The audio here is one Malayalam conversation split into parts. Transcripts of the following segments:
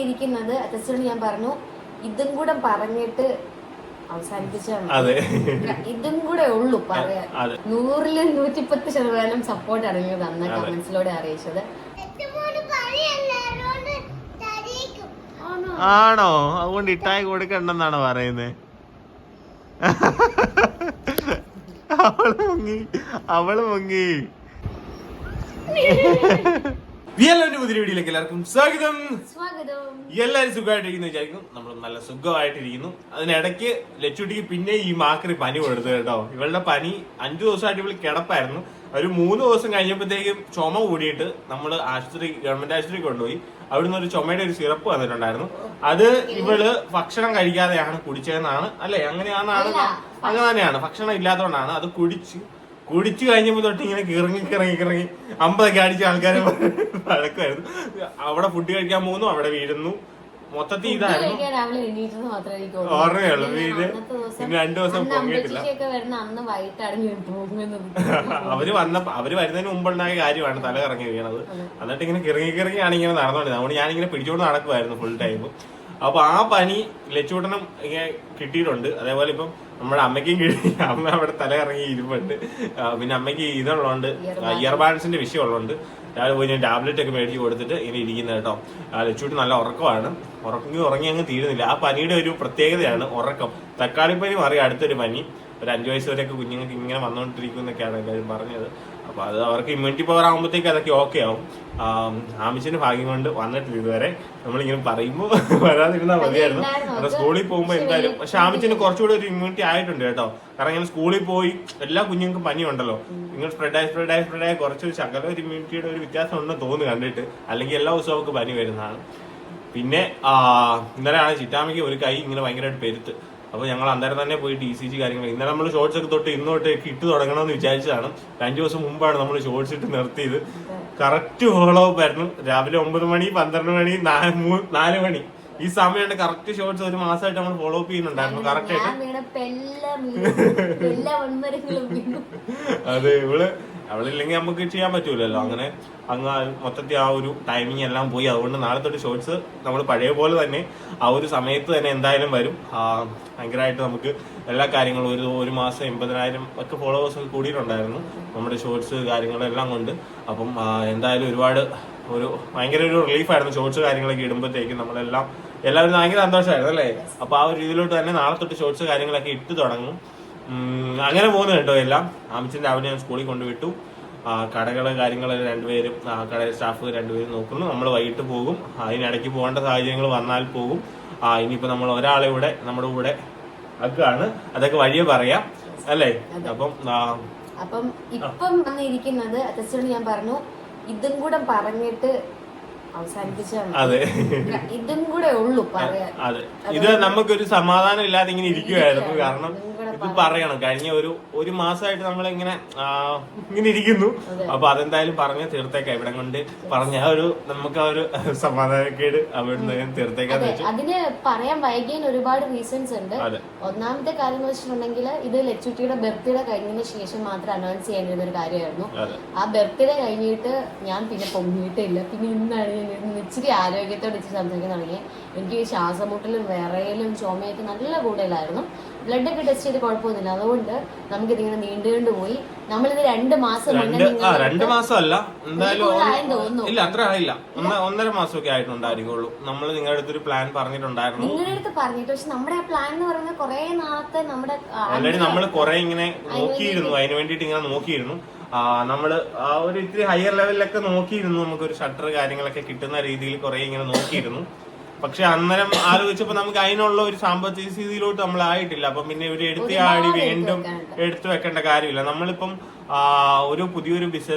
ഇരിക്കുന്നത് അച്ഛനോട് ഞാൻ പറഞ്ഞു ഇതും കൂടെ പറഞ്ഞിട്ട് അവസാനിപ്പിച്ചാണ്. ഇതും കൂടെ ഉള്ളു പറയാൻ. 100-ൽ 110% സപ്പോർട്ട് അറിഞ്ഞത് അന്ന് കമന്റ്സിലൂടെ അറിയിച്ചത്. ആണോ? അതുകൊണ്ട് ഇട്ടായി കൊടുക്കണ്ടെന്നാണോ പറയുന്നത്? അവള് മുങ്ങി. പുതിയ വീഡിയോയിലേക്ക് എല്ലാവർക്കും സ്വാഗതം. എല്ലാവരും സുഖമായിട്ടിരിക്കുന്നു വിചാരിക്കും. നമ്മൾ നല്ല സുഖമായിട്ടിരിക്കുന്നു. അതിനിടയ്ക്ക് ലച്ചുട്ടിക്ക് പിന്നെ ഈ മാക്രി പനി കൊടുത്തു കേട്ടോ. ഇവളുടെ പനി 5 ദിവസമായിട്ട് ഇവള് കിടപ്പായിരുന്നു. ഒരു 3 ദിവസം കഴിഞ്ഞപ്പോഴത്തേക്കും ചുമ കൂടിയിട്ട് നമ്മൾ ഗവൺമെന്റ് ആശുപത്രി കൊണ്ടുപോയി. അവിടുന്ന് ഒരു ചുമയുടെ ഒരു സിറപ്പ് വന്നിട്ടുണ്ടായിരുന്നു. അത് ഇവള് ഭക്ഷണം കഴിക്കാതെയാണ് കുടിച്ചതെന്നാണ്. അല്ലെ? അങ്ങനെ തന്നെയാണ്. ഭക്ഷണം ഇല്ലാത്തതുകൊണ്ടാണ് അത് കുടിച്ചു കഴിഞ്ഞപ്പോ തൊട്ട് ഇങ്ങനെ കിറങ്ങി 50 അടിച്ച ആൾക്കാരെ വഴക്കായിരുന്നു. അവിടെ ഫുഡ് കഴിക്കാൻ പോകുന്നു, അവിടെ വീഴുന്നു. മൊത്തത്തിൽ ഇതായിരുന്നു. ഓർമ്മയുള്ളൂ. പിന്നെ 2 ദിവസം പൊങ്ങിയിട്ടില്ല. അവര് വരുന്നതിന് മുമ്പുണ്ടായ കാര്യമാണ് തല കറങ്ങി വീണത്. എന്നിട്ട് ഇങ്ങനെ കിറങ്ങിയാണ് ഇങ്ങനെ നടന്നോണ്ടിരുന്നത്. അതുകൊണ്ട് ഞാനിങ്ങനെ പിടിച്ചോണ്ട് നടക്കുമായിരുന്നു ഫുൾ ടൈം. അപ്പൊ ആ പനി ലച്ചൂട്ടനും ഇങ്ങനെ കിട്ടിയിട്ടുണ്ട്. അതേപോലെ ഇപ്പം നമ്മുടെ അമ്മയ്ക്കും കിട്ടി. അമ്മ അവിടെ തല ഇറങ്ങി ഇരിപ്പുണ്ട്. പിന്നെ അമ്മയ്ക്ക് ഇതുള്ളതുകൊണ്ട് ഇയർബാൻസിന്റെ വിഷയം ഉള്ളതുകൊണ്ട് രാവിലെ പോയി ഞാൻ ടാബ്ലറ്റ് ഒക്കെ മേടിച്ച് കൊടുത്തിട്ട് ഇങ്ങനെ ഇരിക്കുന്നത് കേട്ടോ. ലച്ചൂട്ട് നല്ല ഉറക്കമാണ്. ഉറങ്ങി അങ്ങ് തീരുന്നില്ല. ആ പനിയുടെ ഒരു പ്രത്യേകതയാണ് ഉറക്കം. തക്കാളിപ്പനി മാറി അടുത്തൊരു പനി. ഒരു 5 വയസ്സ് വരെയൊക്കെ കുഞ്ഞുങ്ങൾക്ക് ഇങ്ങനെ വന്നുകൊണ്ടിരിക്കും എന്നൊക്കെയാണ് എല്ലാവരും പറഞ്ഞത്. അപ്പൊ അത് അവർക്ക് ഇമ്മ്യൂണിറ്റി പവർ ആകുമ്പോഴത്തേക്ക് അതൊക്കെ ഓക്കെ ആവും. ആമിച്ചിന്റെ ഭാഗ്യം കൊണ്ട് വന്നിട്ടില്ല ഇതുവരെ. നമ്മളിങ്ങനെ പറയുമ്പോൾ വരാതിരുന്നാൽ മതിയായിരുന്നു. കാരണം സ്കൂളിൽ പോകുമ്പോൾ എന്തായാലും. പക്ഷെ ആമിച്ചിന് കുറച്ചുകൂടി ഒരു ഇമ്മ്യൂണിറ്റി ആയിട്ടുണ്ട് കേട്ടോ. കാരണം ഇങ്ങനെ സ്കൂളിൽ പോയി എല്ലാ കുഞ്ഞുങ്ങൾക്കും പനി ഉണ്ടല്ലോ. നിങ്ങൾ സ്പ്രെഡായി കുറച്ചൊരു ശകല ഒരു ഇമ്മ്യൂണിറ്റിയുടെ ഒരു വ്യത്യാസം ഉണ്ടെന്ന് തോന്നുന്നു കണ്ടിട്ട്. അല്ലെങ്കിൽ എല്ലാ ദിവസവും അവർക്ക് പനി വരുന്നതാണ്. പിന്നെ ഇന്നലെയാണ് ചിറ്റാമ്മയ്ക്ക് ഒരു കൈ ഇങ്ങനെ ഭയങ്കരമായിട്ട് പെരുത്ത്. അപ്പൊ ഞങ്ങൾ അന്നേരം തന്നെ പോയി ECG കാര്യങ്ങൾ. ഇന്നലെ നമ്മൾ ഷോർട്സ് ഒക്കെ തൊട്ട് ഇന്നോട്ട് ഇട്ട് തുടങ്ങണമെന്ന് വിചാരിച്ചതാണ്. 5 ദിവസം മുമ്പാണ് നമ്മൾ ഷോർട്സ് ഇട്ട് നിർത്തിയത്. കറക്റ്റ് ഫോളോ അപ്പ് ആയിരുന്നു. രാവിലെ 9 മണി, 12 മണി, 4 മണി ഈ സമയമാണ് കറക്റ്റ് ഷോർട്സ്. ഒരു മാസമായിട്ട് നമ്മൾ ഫോളോ അപ്പ് ചെയ്യുന്നുണ്ടായിരുന്നു കറക്റ്റ് ആയിട്ട്. അതെ, അവളില്ലെങ്കിൽ നമുക്ക് ചെയ്യാൻ പറ്റൂലല്ലോ. അങ്ങനെ മൊത്തത്തിൽ ആ ഒരു ടൈമിങ് എല്ലാം പോയി. അതുകൊണ്ട് നാളെ തൊട്ട് ഷോർട്സ് നമ്മൾ പഴയ പോലെ തന്നെ ആ ഒരു സമയത്ത് തന്നെ എന്തായാലും വരും. ഭയങ്കരമായിട്ട് നമുക്ക് എല്ലാ കാര്യങ്ങളും ഒരു മാസം 80,000 ഒക്കെ ഫോളോവേഴ്സ് ഒക്കെ കൂടിയിട്ടുണ്ടായിരുന്നു നമ്മുടെ ഷോർട്സ് കാര്യങ്ങളെല്ലാം കൊണ്ട്. അപ്പം എന്തായാലും ഭയങ്കര ഒരു റിലീഫായിരുന്നു ഷോർട്സ് കാര്യങ്ങളൊക്കെ ഇടുമ്പോഴത്തേക്കും. എല്ലാവരും ഭയങ്കര സന്തോഷമായിരുന്നു അല്ലേ? അപ്പൊ ആ ഒരു രീതിയിലോട്ട് തന്നെ നാളെ തൊട്ട് ഷോർട്സ് കാര്യങ്ങളൊക്കെ ഇട്ട് തുടങ്ങും. അങ്ങനെ പോകുന്നു കേട്ടോ എല്ലാം. ആമിച്ചിന്റെ രാവിലെ ഞാൻ സ്കൂളിൽ കൊണ്ടുവിട്ടു. കടകള് കാര്യങ്ങളെല്ലാം രണ്ടുപേരും കടയിൽ സ്റ്റാഫ് 2 പേരും നോക്കുന്നു. നമ്മൾ വൈകിട്ട് പോകും. അതിനിടയ്ക്ക് പോകേണ്ട സാഹചര്യങ്ങൾ വന്നാൽ പോകും. ഇനിയിപ്പോ നമ്മൾ ഒരാളെ നമ്മുടെ കൂടെ ആക്കാണ്. അതൊക്കെ വഴിയെ പറയാം അല്ലേ? അപ്പം ഇപ്പം വന്നിരിക്കുന്നത് അച്ഛനോട് ഞാൻ പറഞ്ഞു ഇതും കൂടെ പറഞ്ഞിട്ട് അവസാനിപ്പിച്ചാണ്. അതെ, ഇതും കൂടെ ഉള്ളു പറയാൻ. അതെ, ഇത് നമുക്കൊരു സമാധാനം ഇല്ലാതെ ഇങ്ങനെ ഇരിക്കുവായിരുന്നു. കാരണം ഇത് പറയണം. കഴിഞ്ഞ ഒരു മാസമായിട്ട് നമ്മളിങ്ങനെ ഇരിക്കുന്നു. അപ്പൊ അതെന്തായാലും പറഞ്ഞ് തീർത്തേക്കാം. ഇവിടെ കൊണ്ട് പറഞ്ഞ നമുക്ക് ആ ഒരു സമാധാനക്കേട് അവിടുന്ന് തീർത്തേക്കാന്ന് വെച്ചു. അതിന് പറയാൻ വൈകിയതിന് ഒരുപാട് റീസൺസ് ഉണ്ട്. ഒന്നാമത്തെ കാര്യം എന്ന് വെച്ചിട്ടുണ്ടെങ്കിൽ ഇത് ലച്ചുട്ടിയുടെ ബർത്ത്ഡേ കഴിഞ്ഞതിന് ശേഷം മാത്രം അനൗൺസ് ചെയ്യേണ്ടിരുന്ന ഒരു കാര്യമായിരുന്നു. ആ ബർത്ത്ഡേ കഴിഞ്ഞിട്ട് ഞാൻ പിന്നെ പൊങ്ങിയിട്ടില്ല. പിന്നെ ഇന്നാണ് ഇച്ചിരി ആരോഗ്യത്തോടെ സംസാരിക്കാൻ തുടങ്ങി. എനിക്ക് ശ്വാസമുട്ടലും വിറയലും ചുമയൊക്കെ നല്ല കൂടുതലായിരുന്നു. ബ്ലഡ് ഒക്കെ ടെസ്റ്റ് ചെയ്ത് കുഴപ്പമൊന്നുമില്ല. അതുകൊണ്ട് നമുക്കിതിങ്ങനെ നീണ്ടുകൊണ്ട് പോയി. നമ്മളിത് 2 മാസം 2 മാസമല്ല എന്തായാലും ഇല്ല, അത്ര ആയില്ല. 1.5 മാസമൊക്കെ ആയിട്ടുണ്ടായിരിക്കുള്ളൂ. നമ്മൾ നിങ്ങളുടെ അടുത്തൊരു പ്ലാൻ പറഞ്ഞിട്ടുണ്ടായിരുന്നു. നിങ്ങളുടെ അടുത്ത് പറഞ്ഞിട്ട്. പക്ഷെ നമ്മുടെ ആ പ്ലാൻ എന്ന് പറയുന്നത് കുറെ നാളത്തെ ഓൾറെഡി നമ്മൾ കുറെ ഇങ്ങനെ നോക്കിയിരുന്നു. അതിന് വേണ്ടിയിട്ട് ഇങ്ങനെ നോക്കിയിരുന്നു. നമ്മള് ഒരു ഇത്തിരി ഹയർ ലെവലിലൊക്കെ നോക്കിയിരുന്നു. നമുക്കൊരു ഷട്ടർ കാര്യങ്ങളൊക്കെ കിട്ടുന്ന രീതിയിൽ കുറെ ഇങ്ങനെ നോക്കിയിരുന്നു. പക്ഷെ അന്നേരം ആലോചിച്ചപ്പോ നമുക്ക് അതിനുള്ള ഒരു സാമ്പത്തിക സ്ഥിതിയിലോട്ട് നമ്മൾ ആയിട്ടില്ല. അപ്പം പിന്നെ ഒരു എടുത്തിയാടി വീണ്ടും എടുത്തു വെക്കേണ്ട കാര്യമില്ല. നമ്മളിപ്പം പുതിയൊരു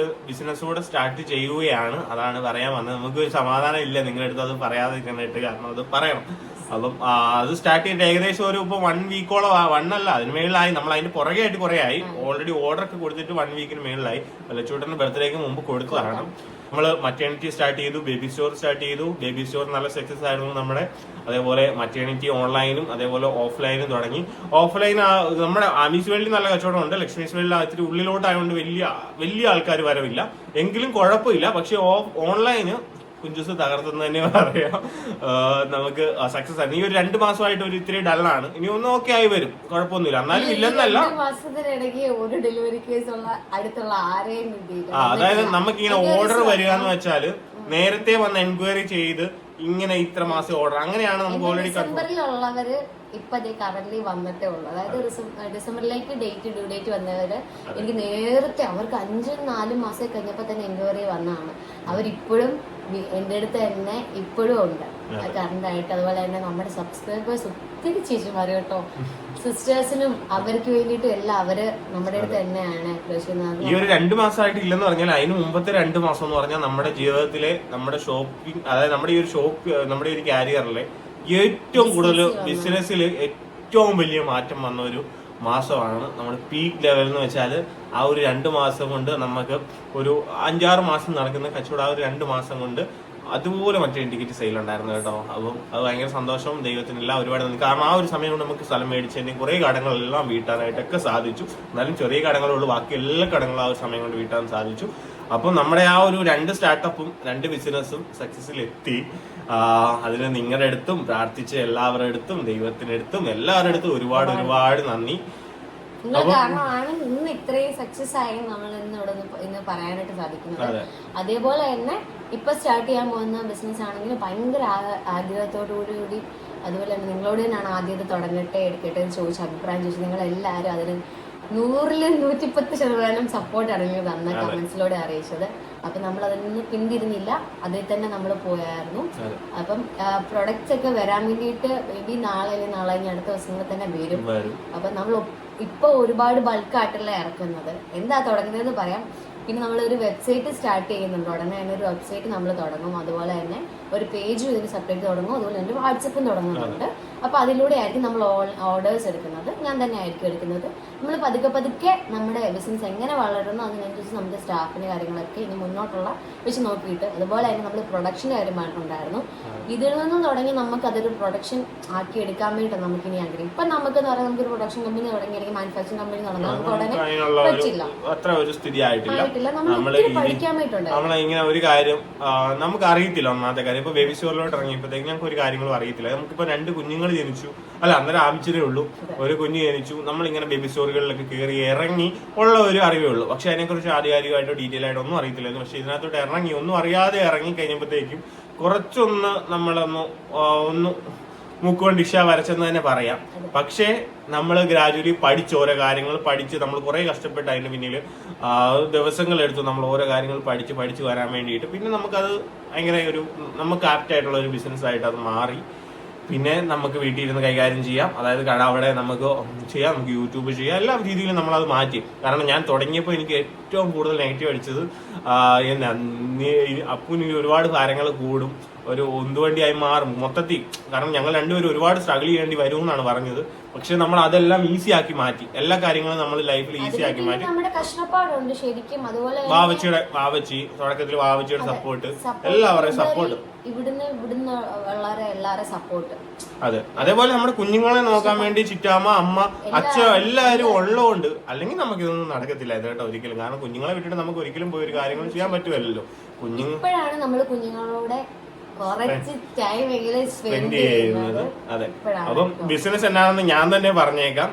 ബിസിനസ് കൂടെ സ്റ്റാർട്ട് ചെയ്യുകയാണ്. അതാണ് പറയാൻ വന്നത്. നമുക്ക് ഒരു സമാധാനം ഇല്ല നിങ്ങളുടെ അടുത്ത് അത് പറയാതിരിക്കാനായിട്ട്. കാരണം അത് പറയണം. അപ്പം അത് സ്റ്റാർട്ട് ചെയ്തിട്ട് ഏകദേശം ഇപ്പൊ 1 വീക്കോളം 1 അല്ല അതിന് മേളിലായി. നമ്മൾ അതിന്റെ പുറകെ ആയിട്ട് കുറെ ആയി. ഓൾറെഡി ഓർഡർ ഒക്കെ കൊടുത്തിട്ട് 1 വീക്കിന് മേളിലായി. ലച്ചൂട്ടന്റെ ബർത്ത്ഡേക്ക് മുമ്പ് കൊടുത്തതാണ്. നമ്മള് മറ്റേണിറ്റി സ്റ്റാർട്ട് ചെയ്തു, ബേബി സ്റ്റോർ സ്റ്റാർട്ട് ചെയ്തു. ബേബി സ്റ്റോർ നല്ല സക്സസ് ആയിരുന്നു നമ്മുടെ. അതേപോലെ മറ്റേണിറ്റി ഓൺലൈനും അതേപോലെ ഓഫ്ലൈനും തുടങ്ങി. ഓഫ്ലൈൻ നമ്മുടെ ആമീസ് വേൾഡിൽ നല്ല കച്ചവടം ഉണ്ട്. ലക്ഷ്മീസ് വേൾഡിൽ ഇത്തിരി ഉള്ളിലോട്ടായതുകൊണ്ട് വലിയ ആൾക്കാർ വരവില്ല. എങ്കിലും കുഴപ്പമില്ല. പക്ഷെ ഓൺലൈന് കുഞ്ചൂസ് തകർത്തെന്ന് തന്നെ പറയാം. നമുക്ക് സക്സസ് ആയിരുന്നു. ഈ ഒരു 2 മാസമായിട്ട് ഒരു ഇത്തിരി ഡള്ളാണ്. ഇനി ഒന്നും ഓക്കെ ആയി വരും, കുഴപ്പമൊന്നുമില്ല. എന്നാലും ഇല്ലെന്നല്ല, മാസത്തിനിടയ്ക്ക് ഒരു ഡെലിവറി കേസ് ഉള്ള അടുത്തുള്ള ആരെയും കിട്ടിയില്ല. അതായത് നമുക്കിങ്ങനെ ഓർഡർ വരിക എന്ന് വെച്ചാല് നേരത്തെ വന്ന് എൻക്വയറി ചെയ്ത് ഇങ്ങനെ ഇത്ര മാസം ഓർഡർ, അങ്ങനെയാണ് നമുക്ക് ഓൾറെഡി. ഡിസംബറിലുള്ളവര് ഇപ്പൊ കറന്റ് വന്നിട്ടേ ഉള്ളൂ. അതായത് ഡിസംബറിലേക്ക് ഡ്യൂ ഡേറ്റ് വന്നവര് എനിക്ക് നേരത്തെ അവർക്ക് 5-4 മാസം കഴിഞ്ഞപ്പോ തന്നെ എൻക്വയറി വന്നതാണ്. അവരിപ്പോഴും എന്റെ അടുത്ത് തന്നെ ഇപ്പോഴും ഉണ്ട് കറണ്ട് ആയിട്ട്. അതുപോലെ തന്നെ നമ്മുടെ സബ്സ്ക്രൈബേഴ്സ് ഒത്തിരി ചേച്ചിമാര് കേട്ടോ, സിസ്റ്റേഴ്സിനും അവർക്ക് വേണ്ടിയിട്ടും എല്ലാം അവര് നമ്മുടെ അടുത്ത് തന്നെയാണ്. ഈ ഒരു 2 മാസമായിട്ട് ഇല്ലെന്ന് പറഞ്ഞാൽ അതിന് മുമ്പത്തെ 2 മാസം എന്ന് പറഞ്ഞാൽ നമ്മുടെ ജീവിതത്തിലെ നമ്മുടെ ഷോപ്പിംഗ്, അതായത് നമ്മുടെ ഈ ഒരു ഷോപ്പ്, നമ്മുടെ ഈ ഒരു കാരിയറിലെ ഏറ്റവും കൂടുതൽ ബിസിനസ്സിൽ ഏറ്റവും വലിയ മാറ്റം വന്ന ഒരു മാസമാണ് നമ്മുടെ പീക്ക് ലെവൽ എന്ന് വെച്ചാൽ. ആ ഒരു 2 മാസം കൊണ്ട് നമുക്ക് ഒരു 5-6 മാസം നടക്കുന്ന കച്ചവടം ആ ഒരു 2 മാസം കൊണ്ട് അതുപോലെ മറ്റേ ടിക്കറ്റ് സെയിൽ ഉണ്ടായിരുന്നു കേട്ടോ. അപ്പം അത് ഭയങ്കര സന്തോഷവും ദൈവത്തിനെല്ലാം ഒരുപാട് നന്ദി. കാരണം ആ ഒരു സമയം കൊണ്ട് നമുക്ക് സ്ഥലം മേടിച്ചതിന് കുറേ കടങ്ങളെല്ലാം വീട്ടാനായിട്ടൊക്കെ സാധിച്ചു. എന്നാലും ചെറിയ കടങ്ങളുള്ളൂ, ബാക്കി എല്ലാ കടങ്ങളും ആ ഒരു സമയം കൊണ്ട് വീട്ടാൻ സാധിച്ചു. അപ്പം നമ്മുടെ ആ ഒരു 2 സ്റ്റാർട്ടപ്പും 2 ബിസിനസ്സും സക്സസിലെത്തി. അതിന് നിങ്ങളുടെ അടുത്തും പ്രാർത്ഥിച്ച എല്ലാവരുടെ അടുത്തും ദൈവത്തിനടുത്തും എല്ലാവരുടെ അടുത്തും ഒരുപാട് നന്ദി. നിങ്ങൾ കാരണമാണ് ഇന്ന് ഇത്രയും സക്സസ് ആയി നമ്മൾ ഇന്ന് പറയാനായിട്ട് സാധിക്കുന്നത്. അതേപോലെ തന്നെ ഇപ്പൊ സ്റ്റാർട്ട് ചെയ്യാൻ പോകുന്ന ബിസിനസ് ആണെങ്കിൽ ഭയങ്കര ആഗ്രഹത്തോടുകൂടി, അതുപോലെ തന്നെ നിങ്ങളോട് തന്നെയാണ് ആദ്യം ഇത് തുടങ്ങട്ടെ എടുക്കട്ടെ എന്ന് ചോദിച്ച അഭിപ്രായം ചോദിച്ചു. നിങ്ങൾ എല്ലാവരും അതിന് 100-110% സപ്പോർട്ടാണ് നിങ്ങൾ തന്ന കമന്റ്സിലൂടെ അറിയിച്ചത്. അപ്പൊ നമ്മൾ അതിൽ നിന്ന് പിന്തിരിഞ്ഞില്ല, അതിൽ തന്നെ നമ്മൾ പോയായിരുന്നു. അപ്പം പ്രൊഡക്ട്സ് ഒക്കെ വരാൻ വേണ്ടിയിട്ട് മേബി നാളെ അല്ലെങ്കിൽ നാളെ അടുത്ത ദിവസങ്ങളിൽ തന്നെ വരും. അപ്പൊ നമ്മൾ ഇപ്പൊ ഒരുപാട് ബൾക്കായിട്ടല്ല ഇറക്കുന്നത്. എന്താ തുടങ്ങുന്നതെന്ന് പറയാം. പിന്നെ നമ്മളൊരു വെബ്സൈറ്റ് സ്റ്റാർട്ട് ചെയ്യുന്നുണ്ട്. ഉടനെ തന്നെ ഒരു വെബ്സൈറ്റ് നമ്മൾ തുടങ്ങും. അതുപോലെ തന്നെ ഒരു പേജും ഇതിന് സെപ്പറേറ്റ് തുടങ്ങും. അതുപോലെ തന്നെ വാട്സപ്പും തുടങ്ങുന്നുണ്ട്. അപ്പൊ അതിലൂടെ ആയിരിക്കും നമ്മൾ ഓർഡേഴ്സ് എടുക്കുന്നത്. ഞാൻ തന്നെ ആയിരിക്കും എടുക്കുന്നത്. നമ്മൾ പതുക്കെ നമ്മുടെ ബിസിനസ് എങ്ങനെ വളരുന്നു അതിനനുസരിച്ച് നമ്മുടെ സ്റ്റാഫിന്റെ കാര്യങ്ങളൊക്കെ ഇനി മുന്നോട്ടുള്ള വെച്ച് നോക്കിയിട്ട്, അതുപോലെ തന്നെ നമ്മൾ പ്രൊഡക്ഷന്റെ കാര്യമായിട്ടുണ്ടായിരുന്നു. ഇതിൽ നിന്നും തുടങ്ങി നമുക്ക് അതൊരു പ്രൊഡക്ഷൻ ആക്കി എടുക്കാൻ വേണ്ടിയിട്ട് നമുക്ക് ഇനി ആഗ്രഹം. ഇപ്പൊ നമുക്കെന്ന് പറയാൻ നമുക്കൊരു പ്രൊഡക്ഷൻ കമ്പനി തുടങ്ങി, അല്ലെങ്കിൽ മാനുഫാക്ചറിംഗ് കമ്പനി തുടങ്ങാൻ നമുക്ക് ഉടനെ പറ്റില്ല. അത്ര ഒരു സ്ഥിതി ആയിട്ടില്ല. നമ്മളെ ഒരു കാര്യം നമുക്ക് അറിയത്തില്ല. ഒന്നാമത്തെ കാര്യം, ഇപ്പൊ ബേബി സ്റ്റോറിലോട്ട് ഇറങ്ങിയപ്പോഴത്തേക്ക് ഞങ്ങൾക്ക് ഒരു കാര്യങ്ങളും അറിയത്തില്ല. നമുക്കിപ്പോ 2 കുഞ്ഞുങ്ങൾ ജനിച്ചു, അല്ല അന്നേരം ആമിച്ചിരേ ഉള്ളൂ, ഒരു കുഞ്ഞ് ജനിച്ചു. നമ്മളിങ്ങനെ ബേബി സ്റ്റോറുകളിലൊക്കെ കയറി ഇറങ്ങി ഉള്ള ഒരു അറിവേ ഉള്ളൂ. പക്ഷെ അതിനെക്കുറിച്ച് ആധികാരികമായിട്ടോ ഡീറ്റെയിൽ ആയിട്ടോ ഒന്നും അറിയത്തില്ലായിരുന്നു. പക്ഷെ ഇതിനകത്തോട്ട് ഇറങ്ങി ഒന്നും അറിയാതെ ഇറങ്ങി കഴിഞ്ഞപ്പോഴത്തേക്കും കുറച്ചൊന്ന് നമ്മളൊന്ന് മൂക്കുകൊണ്ട് ഇഷ വരച്ചെന്ന് തന്നെ പറയാം. പക്ഷേ നമ്മൾ ഗ്രാജുവലി പഠിച്ച് ഓരോ കാര്യങ്ങൾ പഠിച്ച് നമ്മൾ കുറെ കഷ്ടപ്പെട്ട് അതിന് പിന്നിൽ ദിവസങ്ങളെടുത്തു നമ്മൾ ഓരോ കാര്യങ്ങൾ പഠിച്ച് വരാൻ വേണ്ടിയിട്ട്. പിന്നെ നമുക്കത് ഭയങ്കര നമുക്ക് ആപ്റ്റ് ആയിട്ടുള്ള ഒരു ബിസിനസ് ആയിട്ട് അത് മാറി. പിന്നെ നമുക്ക് വീട്ടിൽ ഇരുന്ന് കൈകാര്യം ചെയ്യാം. അതായത് കട അവിടെ നമുക്ക് ചെയ്യാം, നമുക്ക് യൂട്യൂബ് ചെയ്യാം, എല്ലാ രീതിയിലും നമ്മളത് മാറ്റി. കാരണം ഞാൻ തുടങ്ങിയപ്പോൾ എനിക്ക് ഏറ്റവും കൂടുതൽ നെഗറ്റീവ് അടിച്ചത് അപ്പുന് ഒരുപാട് കാര്യങ്ങൾ കൂടും, ഒരു ഉന്തുവണ്ടിയായി മാറും മൊത്തത്തിൽ. കാരണം ഞങ്ങൾ രണ്ടുപേരും ഒരുപാട് സ്ട്രഗിൾ ചെയ്യേണ്ടി വരും എന്നാണ് പറഞ്ഞത്. പക്ഷെ നമ്മൾ അതെല്ലാം ഈസി ആക്കി മാറ്റി. എല്ലാ കാര്യങ്ങളും നമ്മൾ ലൈഫിൽ ഈസി ആക്കി മാറ്റി. വാവച്ചി തുടക്കത്തിൽ വാവച്ചിയുടെ സപ്പോർട്ട്, എല്ലാവരുടെയും സപ്പോർട്ട്, അതെ. അതേപോലെ നമ്മുടെ കുഞ്ഞുങ്ങളെ നോക്കാൻ വേണ്ടി ചിറ്റാമ്മ, അമ്മ, അച്ഛൻ എല്ലാവരും ഉള്ളതുകൊണ്ട് അല്ലെങ്കിൽ നമുക്ക് ഇതൊന്നും നടക്കത്തില്ല ഇത് കേട്ടോ ഒരിക്കലും. കാരണം കുഞ്ഞുങ്ങളെ വിട്ടിട്ട് നമുക്ക് ഒരിക്കലും പോയി ഒരു കാര്യങ്ങൾ ചെയ്യാൻ പറ്റുമല്ലോ. കുഞ്ഞുങ്ങളാണ് നമ്മൾ കുഞ്ഞുങ്ങളോടെ സ്പെൻഡ് ചെയ്യുന്നത്. അതെ. അപ്പം ബിസിനസ് എന്നാണെന്ന് ഞാൻ തന്നെ പറഞ്ഞേക്കാം.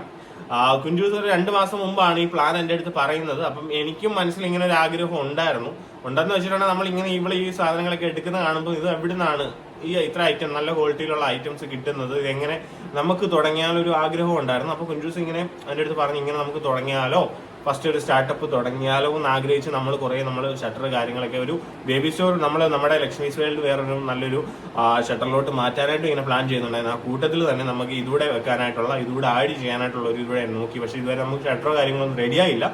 കുഞ്ചൂസ് ഒരു 2 മാസം മുമ്പാണ് ഈ പ്ലാൻ എന്റെ അടുത്ത് പറയുന്നത്. അപ്പം എനിക്കും മനസ്സിൽ ഇങ്ങനെ ഒരു ആഗ്രഹം ഉണ്ടെന്ന് വെച്ചിട്ടുണ്ടെങ്കിൽ നമ്മൾ ഇങ്ങനെ ഈ സാധനങ്ങളൊക്കെ എടുക്കുന്ന കാണുമ്പോൾ ഇത് എവിടെ നിന്നാണ് ഈ ഇത്ര ഐറ്റം നല്ല ക്വാളിറ്റിയിലുള്ള ഐറ്റംസ് കിട്ടുന്നത്, എങ്ങനെ നമുക്ക് തുടങ്ങിയാലൊരു ആഗ്രഹം ഉണ്ടായിരുന്നു. അപ്പൊ കുഞ്ചൂസ് ഇങ്ങനെ എന്റെ അടുത്ത് പറഞ്ഞു, ഇങ്ങനെ നമുക്ക് തുടങ്ങിയാലോ, ഫസ്റ്റ് ഒരു സ്റ്റാർട്ടപ്പ് തുടങ്ങിയാലോ എന്ന് ആഗ്രഹിച്ച് നമ്മൾ ഷട്ടർ കാര്യങ്ങളൊക്കെ ഒരു ബേബി സ്റ്റോർ നമ്മുടെ ലക്ഷ്മീസ് വേൾഡ് വേറൊരു നല്ലൊരു ഷട്ടറിലോട്ട് മാറ്റാനായിട്ട് ഇങ്ങനെ പ്ലാൻ ചെയ്യുന്നുണ്ടായിരുന്നു. ആ കൂട്ടത്തിൽ തന്നെ നമുക്ക് ഇതൂടെ വെക്കാനായിട്ടുള്ള, ഇതൂടെ ആഡ് ചെയ്യാനായിട്ടുള്ള ഒരു ഇതൂടെ നോക്കി. പക്ഷെ ഇതുവരെ നമുക്ക് ഷട്ടറോ കാര്യങ്ങളൊന്നും റെഡി ആയില്ല.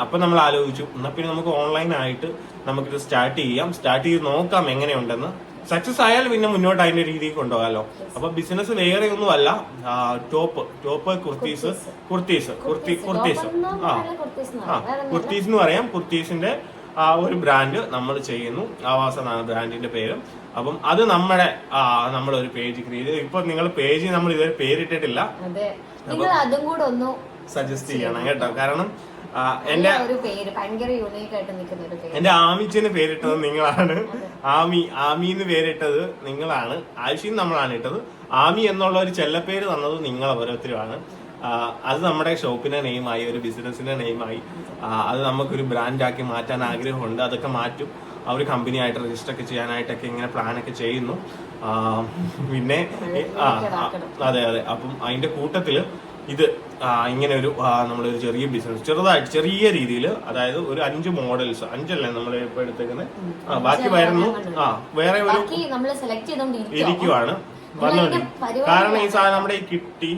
അപ്പൊ നമ്മൾ ആലോചിച്ചു, എന്നാൽ പിന്നെ നമുക്ക് ഓൺലൈനായിട്ട് നമുക്കിത് സ്റ്റാർട്ട് ചെയ്ത് നോക്കാം എങ്ങനെയുണ്ടെന്ന്. സക്സസ് ആയാൽ പിന്നെ മുന്നോട്ട് അതിന്റെ രീതിയിൽ കൊണ്ടുപോകാലോ. അപ്പൊ ബിസിനസ് വേറെ ഒന്നും അല്ല, ടോപ്പ് കുർത്തീസ് എന്ന് പറയാം. കുർത്തീസിന്റെ ഒരു ബ്രാൻഡ് നമ്മൾ ചെയ്യുന്നു. ആവാസ എന്നാണ് ബ്രാൻഡിന്റെ പേര്. അപ്പം അത് നമ്മളൊരു പേജ് ക്രിയേറ്റ്. ഇപ്പൊ നിങ്ങൾ പേജ് നമ്മൾ ഇതുവരെ പേരിട്ടിട്ടില്ല, അതും കൂടെ ഒന്ന് സജസ്റ്റ് ചെയ്യണം കേട്ടോ. കാരണം എന്റെ ഒരു പേര് ഭയങ്കര യൂണീക്ക് ആയിട്ട് നിൽക്കുന്ന ഒരു പേര്. എന്റെ ആമിച്ചിന് പേരിട്ടത് നിങ്ങളാണ്. ആമിന്ന് പേരിട്ടത് നിങ്ങളാണ്. ആയുഷിന്ന് നമ്മളാണ് ഇട്ടത്. ആമി എന്നുള്ള ഒരു ചെല്ലപ്പേര് തന്നത് നിങ്ങൾ ഓരോരുത്തരുമാണ്. അത് നമ്മുടെ ഷോപ്പിന്റെ നെയിമായി, ഒരു ബിസിനസിന്റെ നെയിമായി. അത് നമുക്കൊരു ബ്രാൻഡാക്കി മാറ്റാൻ ആഗ്രഹമുണ്ട്. അതൊക്കെ മാറ്റും. ആ ഒരു കമ്പനി ആയിട്ട് രജിസ്റ്റർ ഒക്കെ ചെയ്യാനായിട്ടൊക്കെ ഇങ്ങനെ പ്ലാനൊക്കെ ചെയ്യുന്നു. പിന്നെ അതെ. അപ്പം അതിന്റെ കൂട്ടത്തില് ഇത് ഇങ്ങനെ ഒരു നമ്മളൊരു ചെറിയ ബിസിനസ് ചെറുതായിട്ട് ചെറിയ രീതിയിൽ, അതായത് ഒരു 5 മോഡൽസ്, 5 നമ്മൾ ഇപ്പൊ എടുത്തേക്കുന്നത്. ബാക്കി വരുന്നു. വേറെ ഒരു ഇരിക്കുവാണ് വന്നോണ്ടിരിക്കും. കാരണം ഈ സാധനം നമ്മുടെ ഈ കിട്ടി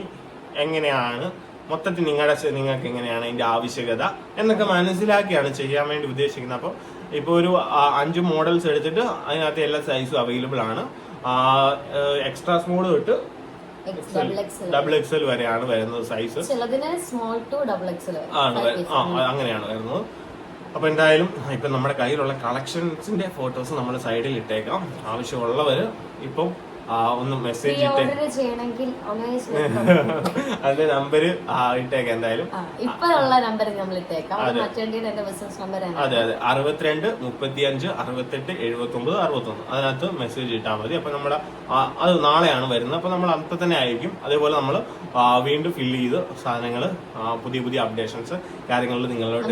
എങ്ങനെയാണ് മൊത്തത്തിൽ നിങ്ങൾക്ക് എങ്ങനെയാണ് അതിന്റെ ആവശ്യകത എന്നൊക്കെ മനസ്സിലാക്കിയാണ് ചെയ്യാൻ വേണ്ടി ഉദ്ദേശിക്കുന്നത്. അപ്പൊ ഇപ്പൊ ഒരു 5 മോഡൽസ് എടുത്തിട്ട് അതിനകത്ത് എല്ലാ സൈസും അവൈലബിൾ ആണ്. എക്സ്ട്രാ സ്മോൾ തൊട്ട് ഡബിൾ എക്സൽ വരെയാണ് വരുന്നത് സൈസ്. അങ്ങനെയാണ് വരുന്നത്. അപ്പൊ എന്തായാലും ഇപ്പൊ നമ്മുടെ കയ്യിലുള്ള കളക്ഷൻസിന്റെ ഫോട്ടോസ് നമ്മൾ സൈഡിൽ ഇട്ടേക്കാം. ആവശ്യമുള്ളവര് ഇപ്പം ഒന്ന് മെസ്സേജ് അതിന്റെ നമ്പര് ഇട്ടേക്കാം. എന്തായാലും അതെ 62 35 68 79 61 അതിനകത്ത് മെസ്സേജ് ഇട്ടാൽ മതി. അപ്പൊ നമ്മുടെ അത് നാളെയാണ് വരുന്നത്. അപ്പൊ നമ്മൾ അന്നത്തെ തന്നെ ആയിരിക്കും. അതേപോലെ നമ്മൾ വീണ്ടും ഫില്ല് ചെയ്ത് സാധനങ്ങൾ പുതിയ അപ്ഡേഷൻസ് കാര്യങ്ങളിൽ നിങ്ങളോട്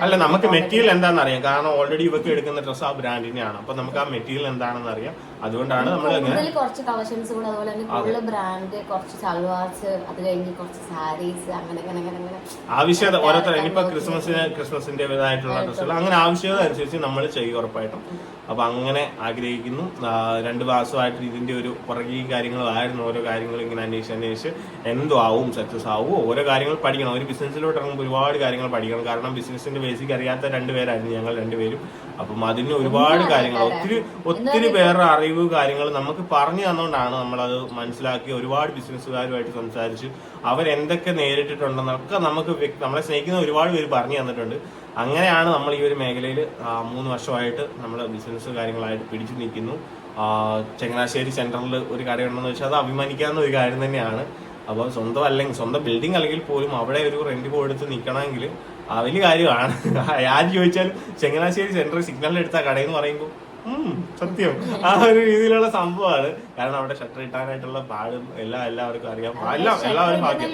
അല്ല നമുക്ക് മെറ്റീരിയൽ എന്താണെന്ന് അറിയാം. കാരണം ഓൾറെഡി ഇവർക്ക് എടുക്കുന്ന ഡ്രസ് ആ ബ്രാൻഡിനെയാണ്. അപ്പൊ നമുക്ക് ആ മെറ്റീരിയൽ എന്താണെന്ന് അറിയാം. അതുകൊണ്ടാണ് നമ്മൾ കുറച്ച് കളക്ഷൻസ് കൂടെ, അതുപോലെ തന്നെ കൂടുതൽ ബ്രാൻഡ്, കുറച്ച് സൽവാർസ്, അത് കഴിഞ്ഞ് കുറച്ച് സാരീസ്, അങ്ങനെ ആവശ്യകത ഓരോരുത്തർ. ഇനിയിപ്പോ ക്രിസ്മസിന്റേതായിട്ടുള്ള ഡ്രസ്സുകൾ അങ്ങനെ ആവശ്യകത അനുസരിച്ച് നമ്മൾ ചെയ്യും ഉറപ്പായിട്ടും. അപ്പൊ അങ്ങനെ ആഗ്രഹിക്കുന്നു. 2 മാസമായിട്ട് ഇതിന്റെ ഒരു പുറകെയും കാര്യങ്ങളും ആയിരുന്നു. ഓരോ കാര്യങ്ങൾ ഇങ്ങനെ അന്വേഷിച്ച് എന്തോ ആവും, സക്സസ് ആവുമോ, ഓരോ കാര്യങ്ങൾ പഠിക്കണം. ഒരു ബിസിനസ്സിലോട്ട് ഇറങ്ങുമ്പോൾ ഒരുപാട് കാര്യങ്ങൾ പഠിക്കണം. കാരണം ബിസിനസിന്റെ ബേസിക് അറിയാത്ത 2 പേരായിരുന്നു ഞങ്ങൾ 2 പേരും. അപ്പം അതിന് ഒരുപാട് കാര്യങ്ങൾ, ഒത്തിരി പേരുടെ അറിവ് കാര്യങ്ങൾ നമുക്ക് പറഞ്ഞു തന്നുകൊണ്ടാണ് നമ്മളത് മനസ്സിലാക്കി. ഒരുപാട് ബിസിനസ്സുകാരുമായിട്ട് സംസാരിച്ച് അവരെന്തൊക്കെ നേരിട്ടിട്ടുണ്ടെന്നൊക്കെ നമുക്ക് നമ്മളെ സ്നേഹിക്കുന്ന ഒരുപാട് പേര് പറഞ്ഞു തന്നിട്ടുണ്ട്. അങ്ങനെയാണ് നമ്മൾ ഈ ഒരു മേഖലയിൽ 3 വർഷമായിട്ട് നമ്മൾ ബിസിനസ് കാര്യങ്ങളായിട്ട് പിടിച്ചു നിൽക്കുന്നു. ചങ്ങനാശ്ശേരി സെന്ററിൽ ഒരു കടയുണ്ടെന്ന് വെച്ചാൽ അത് അഭിമാനിക്കാവുന്ന ഒരു കാര്യം തന്നെയാണ്. അപ്പം സ്വന്തം ബിൽഡിംഗ് അല്ലെങ്കിൽ പോലും അവിടെ ഒരു റെന്റ് കൊടുത്ത് നിൽക്കണമെങ്കിൽ വലിയ കാര്യമാണ്. ആര് ചോദിച്ചാലും ചങ്ങനാശ്ശേരി സെന്റർ സിഗ്നലിൽ എടുത്ത കടയെന്ന് പറയുമ്പോൾ സത്യം ആ ഒരു രീതിയിലുള്ള സംഭവമാണ്. കാരണം അവിടെ ഷട്ടർ ഇട്ടാനായിട്ടുള്ള പാടും എല്ലാവർക്കും അറിയാം. എല്ലാവരും ഭാഗ്യം,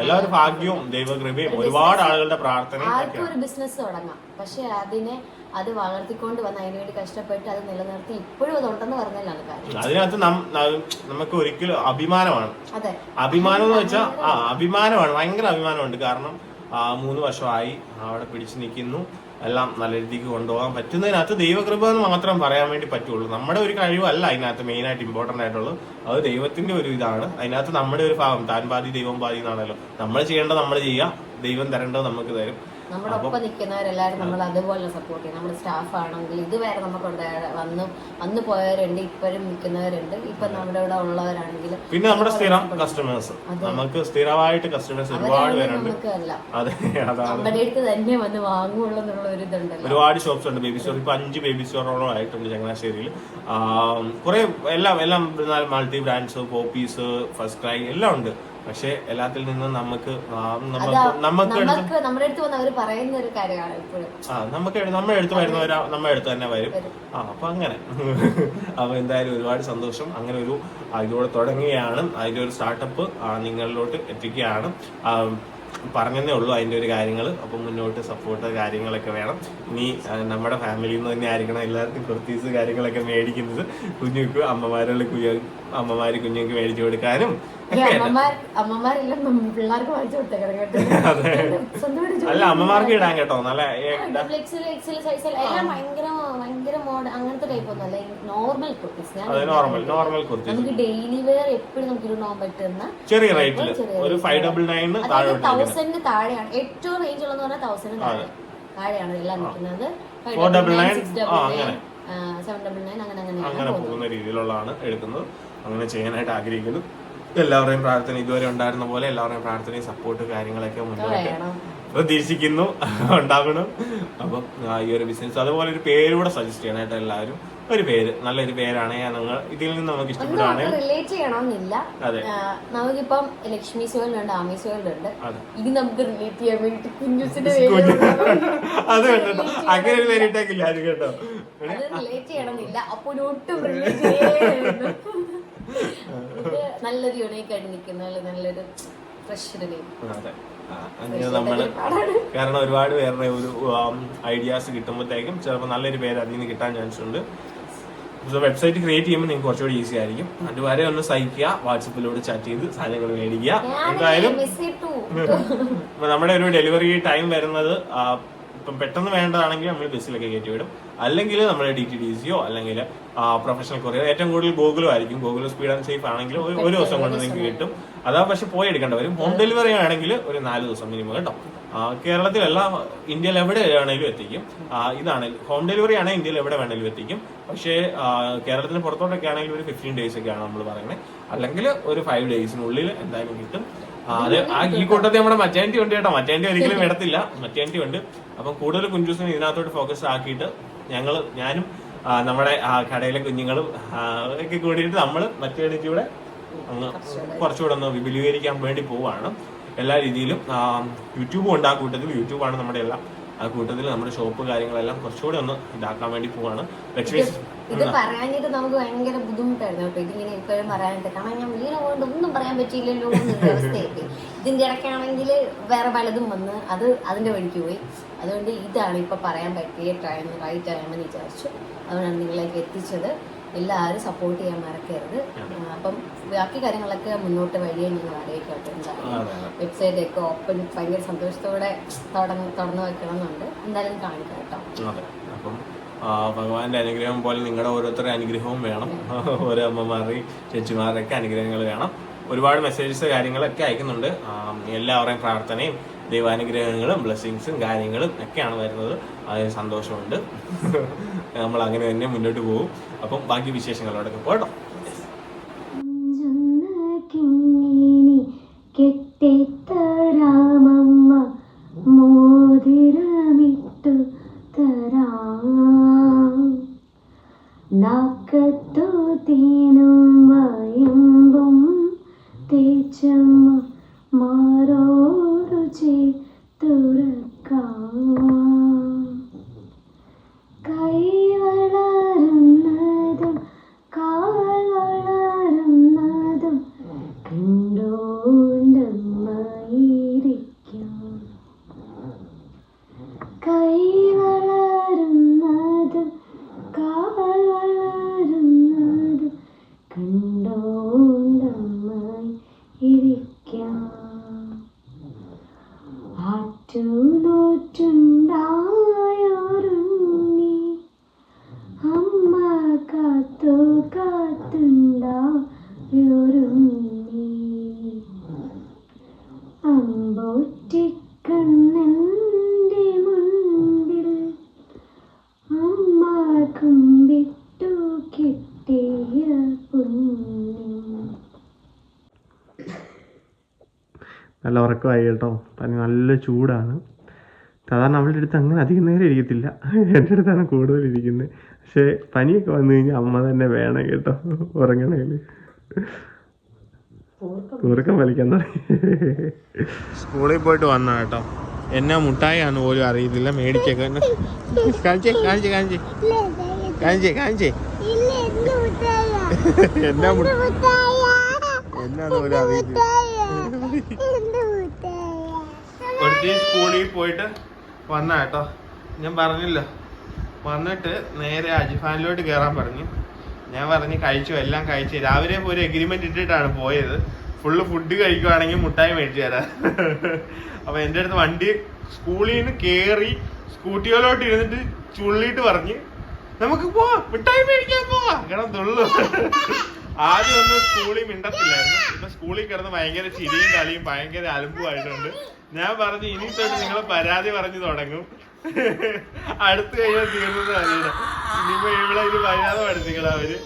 എല്ലാവരും ഭാഗ്യവും ദൈവകൃപയും ഒരുപാട് ആളുകളുടെ പ്രാർത്ഥനയും. ആർക്കും ഒരു ബിസിനസ് തുടങ്ങാം, പക്ഷെ അത് വളർത്തിക്കൊണ്ട് വന്ന് അതിനുവേണ്ടി കഷ്ടപ്പെട്ട് അത് നിലനിർത്തി ഇപ്പോഴും അതുണ്ടെന്ന് പറഞ്ഞാലാണ് കാര്യം. അതിനകത്ത് നമുക്ക് ഒരിക്കലും അഭിമാനമാണ്. അഭിമാനം എന്ന് വെച്ചാൽ അഭിമാനമാണ്, ഭയങ്കര അഭിമാനമുണ്ട്. കാരണം 3 വർഷമായി അവിടെ പിടിച്ചു നിൽക്കുന്നു. എല്ലാം നല്ല രീതിക്ക് കൊണ്ടുപോകാൻ പറ്റുന്നതിനകത്ത് ദൈവകൃപ എന്ന് മാത്രം പറയാൻ വേണ്ടി പറ്റുള്ളൂ. നമ്മുടെ ഒരു കഴിവല്ല അതിനകത്ത് മെയിനായിട്ട് ഇമ്പോർട്ടന്റ് ആയിട്ടുള്ളത്. അത് ദൈവത്തിന്റെ ഒരു ഇതാണ്. അതിനകത്ത് നമ്മുടെ ഒരു ഭാഗം, താൻ പാതി ദൈവം പാതി എന്നാണല്ലോ. നമ്മൾ ചെയ്യേണ്ടത് നമ്മൾ ചെയ്യുക, ദൈവം തരേണ്ടത് നമുക്ക് തരും. നമ്മുടെ ഒപ്പം നിൽക്കുന്നവരെല്ലാവരും നമ്മൾ അതുപോലെ സപ്പോർട്ട് ചെയ്യും. നമ്മുടെ സ്റ്റാഫ് ആണെങ്കിൽ ഇതുവരെ നമുക്ക് വന്നു പോയവരുണ്ട്, ഇപ്പോഴും നിൽക്കുന്നവരുണ്ട്. ഇപ്പൊ നമ്മുടെ ഇവിടെ ഉള്ളവരാണെങ്കിലും പിന്നെ നമ്മുടെ സ്ഥിരം കസ്റ്റമേഴ്സ്, നമുക്ക് സ്ഥിരമായിട്ട് കസ്റ്റമേഴ്സ് ഒരുപാട് പേരുണ്ട്. അതെ, നമ്മുടെ അടുത്ത് തന്നെ വന്ന് വാങ്ങുള്ളൂ എന്നുള്ള ഒരു ഇതുണ്ടല്ലോ. ഒരുപാട് ഷോപ്സ് ഉണ്ട്. ബേബി സ്റ്റോർ ഇപ്പൊ 5 ബേബി സ്റ്റോറോളം ആയിട്ടുണ്ട് ചങ്ങനാശ്ശേരിയിൽ. കുറെ എല്ലാം multi brands, Popees, first cry എല്ലാം ഉണ്ട്. പക്ഷെ എല്ലാത്തിൽ നിന്നും നമുക്ക് നമ്മുടെ അടുത്ത് വന്നവർ പറയുന്ന ഒരു കാര്യമാണ് ഇപ്പോഴും നമ്മുടെ അടുത്ത് വരുന്നവരാ നമ്മുടെ അടുത്ത് തന്നെ വരും. അപ്പൊ അങ്ങനെ അപ്പൊ എന്തായാലും ഒരുപാട് സന്തോഷം. അങ്ങനെ ഒരു ഇതോടെ തുടങ്ങുകയാണ്. അതിന്റെ ഒരു സ്റ്റാർട്ടപ്പ് നിങ്ങളിലോട്ട് എത്തിക്കുകയാണ്. പറഞ്ഞതേ ഉള്ളൂ അതിന്റെ ഒരു കാര്യങ്ങൾ. അപ്പം മുന്നോട്ട് സപ്പോർട്ട് കാര്യങ്ങളൊക്കെ വേണം. ഇനി നമ്മുടെ ഫാമിലിയിൽ നിന്ന് തന്നെ ആയിരിക്കണം എല്ലാവർക്കും കുർത്തീസ് കാര്യങ്ങളൊക്കെ മേടിക്കുന്നത്. കുഞ്ഞുക്ക് അമ്മമാര് കുഞ്ഞുങ്ങൾക്ക് മേടിച്ചു കൊടുക്കാനും അല്ല അമ്മമാർക്ക് ഇടാൻ കേട്ടോ. നല്ല അങ്ങനത്തെ ടൈപ്പ് ഒന്നും അല്ല, നോർമൽ കുർത്തീസ്. നോർമൽ കുർത്തീസ് നമുക്ക് ഡെയിലി വെയർ എപ്പോഴും നമുക്ക് ഇടാൻ പറ്റുന്ന ചെറിയ റേറ്റിൽ ഒരു 599 1000 താഴെയാണ്. ഏറ്റവും റേഞ്ച് ഉള്ളതെന്ന് പറഞ്ഞാൽ 1000 താഴെയാണ് എല്ലാം നിൽക്കുന്നത്. 499 699 799 അങ്ങനെ പോകുന്ന രീതിയിലുള്ളതാണ് എടുക്കുന്നത്. അങ്ങനെ ചെയ്യാനായിട്ട് ആഗ്രഹിക്കുന്നു. എല്ലാവരുടെയും പ്രാർത്ഥന ഇതുവരെ ഉണ്ടായിരുന്ന പോലെ എല്ലാവരുടെയും പ്രാർത്ഥനയും സപ്പോർട്ട് കാര്യങ്ങളൊക്കെ മുന്നോട്ട് പ്രതീക്ഷിക്കുന്നു, ഉണ്ടാകണം. അപ്പം ഈ ഒരു ബിസിനസ് അതുപോലെ ഒരു പേരൂടെ സജസ്റ്റ് ചെയ്യണം കേട്ടോ എല്ലാവരും. ഒരു പേര്, നല്ലൊരു പേരാണ് നിങ്ങൾ ഇതിൽ നിന്ന് നമുക്ക് ഇഷ്ടപ്പെടുകയാണെങ്കിൽ റിലേറ്റ് ചെയ്യണമെന്നില്ല. നമുക്കിപ്പം ലക്ഷ്മി സോയിൽ ഉണ്ട്, ആമി സോയിൽ ഉണ്ട്. ഇത് നമുക്ക് റിലേറ്റ് ചെയ്യാൻ വേണ്ടി കുഞ്ഞുസിന്റെ അത് കേട്ടോ, അങ്ങനെ ഒരു പേരിട്ടേക്കില്ല അത് കേട്ടോ. അത് റിലേറ്റ് ചെയ്യണമെന്നില്ല, അപ്പോൾ ഒട്ടും റിലേറ്റ് ചെയ്യാൻ നല്ലൊരു യൂണീക്ക് ആയിട്ട് നിൽക്കുന്ന നല്ലൊരു ഫ്രഷ് നെയിം. അങ്ങനെ നമ്മള് കാരണം ഒരുപാട് പേരുടെ ഒരു ഐഡിയാസ് കിട്ടുമ്പോഴത്തേക്കും ചിലപ്പോൾ നല്ലൊരു പേര് അതിൽ നിന്ന് കിട്ടാൻ ചാൻസ് ഉണ്ട്. വെബ്സൈറ്റ് ക്രിയേറ്റ് ചെയ്യുമ്പോൾ നിങ്ങൾക്ക് കുറച്ചുകൂടി ഈസി ആയിരിക്കും. അതുവരെ ഒന്ന് സഹിക്കുക, വാട്സപ്പിലൂടെ ചാറ്റ് ചെയ്ത് സാധനങ്ങൾ മേടിക്കുക. എന്തായാലും നമ്മുടെ ഒരു ഡെലിവറി ടൈം വരുന്നത് ഇപ്പം പെട്ടെന്ന് വേണ്ടതാണെങ്കിൽ നമ്മൾ ബസ്സിലൊക്കെ കയറ്റി വിടും, അല്ലെങ്കിൽ നമ്മൾ DTDCയോ അല്ലെങ്കിൽ പ്രൊഫഷണൽ കൊറിയർ, ഏറ്റവും കൂടുതൽ ഗൂഗിളും ആയിരിക്കും. ഗൂഗിൾ സ്പീഡ് ആൻഡ് സേഫ് ആണെങ്കിൽ ഒരു ദിവസം കൊണ്ട് നിങ്ങൾക്ക് കിട്ടും. അതാ പക്ഷെ പോയി എടുക്കേണ്ട വരും. ഹോം ഡെലിവറി ആണെങ്കിൽ ഒരു 4 ദിവസം മിനിമം കേട്ടോ. കേരളത്തിലല്ല, ഇന്ത്യയിൽ എവിടെ വേണമെങ്കിലും എത്തിക്കും. ഇതാണ് ഹോം ഡെലിവറി ആണെങ്കിൽ ഇന്ത്യയിൽ എവിടെ വേണമെങ്കിലും എത്തിക്കും. പക്ഷേ കേരളത്തിന് പുറത്തോട്ടൊക്കെ ആണെങ്കിൽ ഒരു 15 days ഒക്കെയാണ് നമ്മൾ പറയുന്നത്. അല്ലെങ്കിൽ ഒരു 5 daysനുള്ളിൽ എന്തായാലും കിട്ടും. അത് ഈ കൂട്ടത്തിൽ നമ്മുടെ മച്ചാൻറ്റി ഉണ്ട് കേട്ടോ. മച്ചാൻറ്റി ഒരിക്കലും വിടത്തില്ല, മച്ചാൻറ്റി ഉണ്ട്. അപ്പം കൂടുതൽ കുഞ്ചൂസിനെ ഇതിനകത്തോട്ട് ഫോക്കസ് ആക്കിയിട്ട് ഞാനും നമ്മുടെ കടയിലെ കുഞ്ഞുങ്ങളും ഒക്കെ കൂടിയിട്ട് നമ്മൾ മറ്റേണിറ്റിയുടെ കുറച്ചുകൂടെ ഒന്ന് വിപുലീകരിക്കാൻ വേണ്ടി പോവാണ് എല്ലാ രീതിയിലും. യൂട്യൂബും ഉണ്ട് ആ കൂട്ടത്തിൽ. യൂട്യൂബാണ് നമ്മുടെ എല്ലാം. ആ കൂട്ടത്തിൽ നമ്മുടെ ഷോപ്പ് കാര്യങ്ങളെല്ലാം കുറച്ചുകൂടെ ഒന്ന് ഇതാക്കാൻ വേണ്ടി പോവാണ്. ഇത് പറയാനായിട്ട് നമുക്ക് ഭയങ്കര ബുദ്ധിമുട്ടായിരുന്നു കേട്ടോ, ഇതിങ്ങനെ ഇപ്പോഴും പറയാനായിട്ട്. കാരണം ഞാൻ വീട് കൊണ്ട് ഒന്നും പറയാൻ പറ്റിയില്ലല്ലോ എന്നൊരു അവസ്ഥയായിട്ട്. ഇതിന്റെ ഇടയ്ക്കാണെങ്കിൽ വേറെ പലതും വന്ന് അതിന്റെ വഴിക്ക് പോയി. അതുകൊണ്ട് ഇതാണ് ഇപ്പൊ പറയാൻ പറ്റിയ റൈറ്റ് ടൈമെന്ന് വിചാരിച്ചു. അതുകൊണ്ടാണ് നിങ്ങളിലേക്ക് എത്തിച്ചത്. എല്ലാവരും സപ്പോർട്ട് ചെയ്യാൻ മറക്കരുത്. അപ്പം ബാക്കി കാര്യങ്ങളൊക്കെ മുന്നോട്ട് വഴിയെ ഞങ്ങൾ അറിയിക്കട്ടെ. എന്തായാലും വെബ്സൈറ്റ് ഒക്കെ ഓപ്പൺ ഭയങ്കര സന്തോഷത്തോടെ തുറന്നു വെക്കണം എന്നുണ്ട്. എന്തായാലും കാണിക്കാം കേട്ടോ. അപ്പം ഭഗവാന്റെ അനുഗ്രഹം പോലെ നിങ്ങളുടെ ഓരോരുത്തരുടെ അനുഗ്രഹവും വേണം. ഓരോ അമ്മമാരുടെയും ചേച്ചിമാരുടെയൊക്കെ അനുഗ്രഹങ്ങൾ വേണം. ഒരുപാട് മെസ്സേജസ് കാര്യങ്ങളൊക്കെ അയക്കുന്നുണ്ട്. എല്ലാവരുടെയും പ്രാർത്ഥനയും ദൈവാനുഗ്രഹങ്ങളും ബ്ലെസ്സിങ്സും കാര്യങ്ങളും ഒക്കെയാണ് വരുന്നത്. അതിന് സന്തോഷമുണ്ട്. നമ്മൾ അങ്ങനെ തന്നെ മുന്നോട്ട് പോകും. അപ്പം ബാക്കി വിശേഷങ്ങളോടൊക്കെ പോട്ടോ. നല്ല ഉറക്കമായി കേട്ടോ. പനി നല്ല ചൂടാണ്. സാധാരണ അവളുടെ അടുത്ത് അങ്ങനെ അധികം നേരം ഇരിക്കത്തില്ല, എൻ്റെ അടുത്താണ് കൂടുതൽ ഇരിക്കുന്നത്. പക്ഷേ പനിയൊക്കെ വന്നു കഴിഞ്ഞാൽ അമ്മ തന്നെ വേണം കേട്ടോ ഉറങ്ങണേല്. ഉറക്കം വലിക്കാൻ തുടങ്ങി. സ്കൂളിൽ പോയിട്ട് വന്ന കേട്ടോ. എന്നാ മുട്ടായിയാണ് പോലും അറിയത്തില്ല. മേടിച്ചൊക്കെ കാണിച്ചേ എന്നാ എന്നാന്ന് പോലും അറിയത്തില്ല. സ്കൂളിൽ പോയിട്ട് വന്ന കേട്ടോ. ഞാൻ പറഞ്ഞില്ലോ, വന്നിട്ട് നേരെ അജിഫാനിലോട്ട് കയറാൻ പറഞ്ഞു. ഞാൻ പറഞ്ഞ് കഴിച്ചു, എല്ലാം കഴിച്ചു. രാവിലെ ഒരു എഗ്രിമെന്റ് ഇട്ടിട്ടാണ് പോയത്. ഫുള്ള് ഫുഡ് കഴിക്കുവാണെങ്കിൽ മുട്ടായി മേടിച്ചു തരാം. അപ്പൊ എൻ്റെ അടുത്ത് വണ്ടി സ്കൂളിൽ നിന്ന് കയറി സ്കൂട്ടിയോലോട്ട് ഇരുന്നിട്ട് ചുള്ളിയിട്ട് പറഞ്ഞ് നമുക്ക് പോവാം, മിഠായി മേടിക്കാൻ പോവാം കിടന്നുള്ളൂ. ആദ്യം ഒന്നും സ്കൂളിൽ മിണ്ടത്തില്ലായിരുന്നു. ഇപ്പൊ സ്കൂളിൽ കിടന്ന് ഭയങ്കര ചിരിയും കളിയും ഭയങ്കര അലമ്പുമായിട്ടുണ്ട്. ഞാൻ പറഞ്ഞു ഇനി തൊട്ട് നിങ്ങൾ പരാതി പറഞ്ഞു തുടങ്ങും, അടുത്ത് കഴിയാൻ തീർന്നത് അറിയണം. ഇനിയിപ്പോ ഇവിടെ ഇത് വരാതെ പഠിപ്പിക്കണം അവര്.